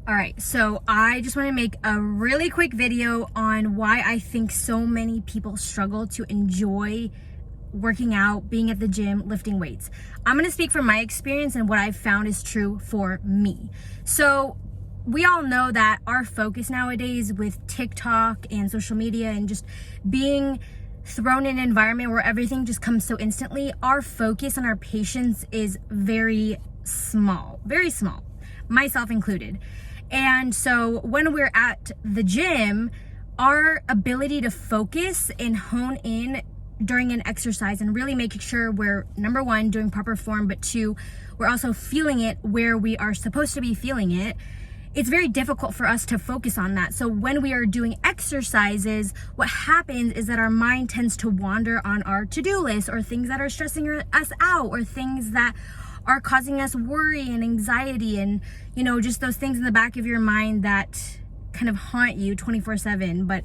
All right, so I just want to make a really quick video on why I think so many people struggle to enjoy working out, being at the gym, lifting weights. I'm going to speak from my experience and what I've found is true for me. So we all know that our focus nowadays with TikTok and social media and just being thrown in an environment where everything just comes so instantly, our focus and our patience is very small, myself included. And so when we're at the gym, our ability to focus and hone in during an exercise and really making sure we're, number one, doing proper form, but two, we're also feeling it where we are supposed to be feeling it. It's very difficult for us to focus on that. So when we are doing exercises, what happens is that our mind tends to wander on our to-do list or things that are stressing us out or things that are causing us worry and anxiety and, just those things in the back of your mind that kind of haunt you 24/7, but,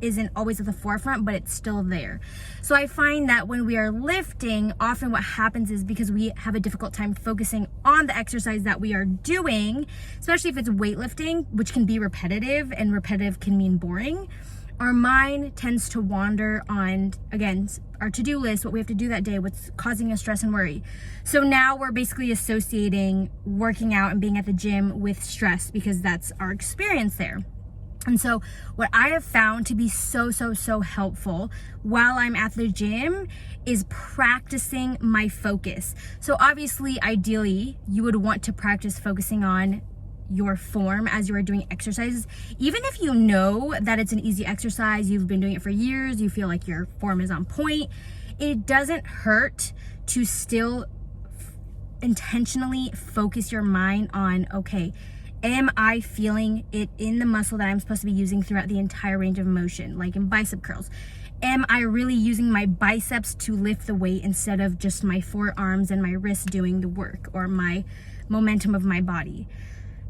isn't always at the forefront, but it's still there. So I find that when we are lifting, often what happens is because we have a difficult time focusing on the exercise that we are doing, especially if it's weightlifting, which can be repetitive, and repetitive can mean boring. Our mind tends to wander on, again, our to-do list, what we have to do that day, what's causing us stress and worry. So now we're basically associating working out and being at the gym with stress because that's our experience there. And so what I have found to be so helpful while I'm at the gym is practicing my focus. So obviously, ideally, you would want to practice focusing on your form as you are doing exercises. Even if you know that it's an easy exercise, you've been doing it for years, you feel like your form is on point, it doesn't hurt to still intentionally focus your mind on, okay, am I feeling it in the muscle that I'm supposed to be using throughout the entire range of motion, like in bicep curls? Am I really using my biceps to lift the weight instead of just my forearms and my wrists doing the work or my momentum of my body?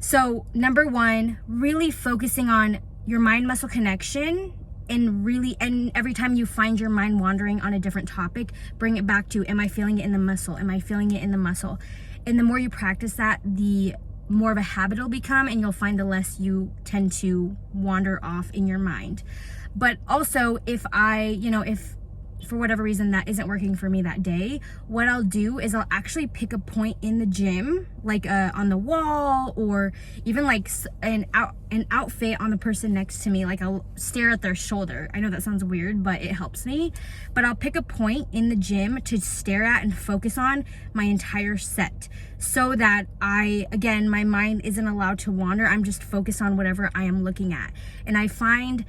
So number one, really focusing on your mind-muscle connection and every time you find your mind wandering on a different topic, bring it back to, am I feeling it in the muscle? Am I feeling it in the muscle? And the more you practice that, the more of a habit it'll become, and you'll find the less you tend to wander off in your mind. But also, if for whatever reason that isn't working for me that day, what I'll do is I'll actually pick a point in the gym, like on the wall, or even like an outfit on the person next to me. Like I'll stare at their shoulder. I know that sounds weird, but it helps me. But I'll pick a point in the gym to stare at and focus on my entire set, so that my mind isn't allowed to wander. I'm just focused on whatever I am looking at. And I find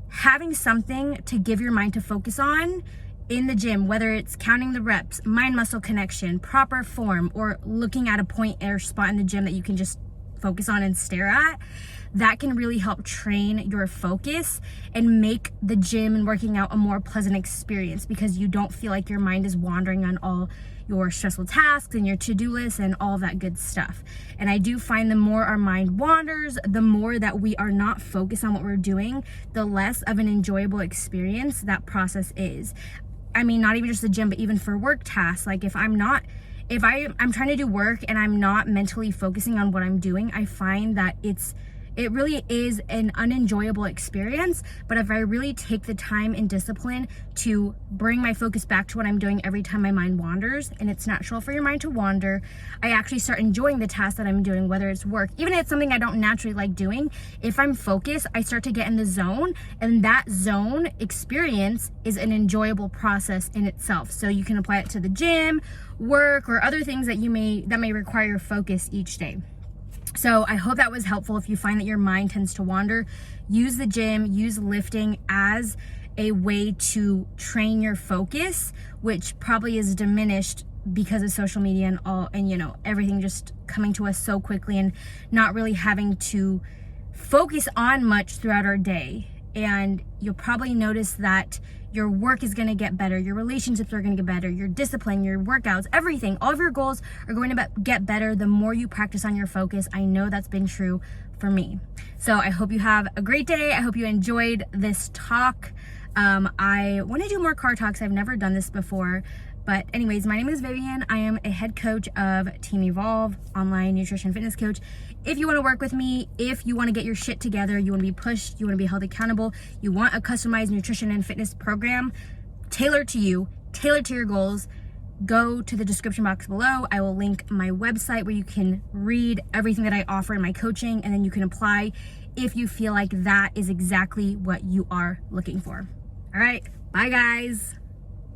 having something to give your mind to focus on in the gym, whether it's counting the reps, mind-muscle connection, proper form, or looking at a point or spot in the gym that you can just focus on and stare at, that can really help train your focus and make the gym and working out a more pleasant experience, because you don't feel like your mind is wandering on all your stressful tasks and your to-do list and all that good stuff. And I do find the more our mind wanders, the more that we are not focused on what we're doing, the less of an enjoyable experience that process is. I mean, not even just the gym, but even for work tasks. Like if I'm trying to do work and I'm not mentally focusing on what I'm doing, I find that it really is an unenjoyable experience. But if I really take the time and discipline to bring my focus back to what I'm doing every time my mind wanders, and it's natural for your mind to wander, I actually start enjoying the task that I'm doing, whether it's work, even if it's something I don't naturally like doing. If I'm focused, I start to get in the zone, and that zone experience is an enjoyable process in itself. So you can apply it to the gym, work, or other things that may require your focus each day. So I hope that was helpful. If you find that your mind tends to wander, use the gym, use lifting as a way to train your focus, which probably is diminished because of social media and all, and everything just coming to us so quickly and not really having to focus on much throughout our day. And you'll probably notice that your work is going to get better, your relationships are going to get better, your discipline, your workouts, everything, all of your goals are going to get better the more you practice on your focus. I know that's been true for me. So I hope you have a great day. I hope you enjoyed this talk. I want to do more car talks. I've never done this before, But anyways, my name is Vivian. I am a head coach of Team Evolve, online nutrition fitness coach. If you want to work with me, if you want to get your shit together, you want to be pushed, you want to be held accountable, you want a customized nutrition and fitness program tailored to you, tailored to your goals, go to the description box below. I will link my website where you can read everything that I offer in my coaching, and then you can apply if you feel like that is exactly what you are looking for. All right, bye guys.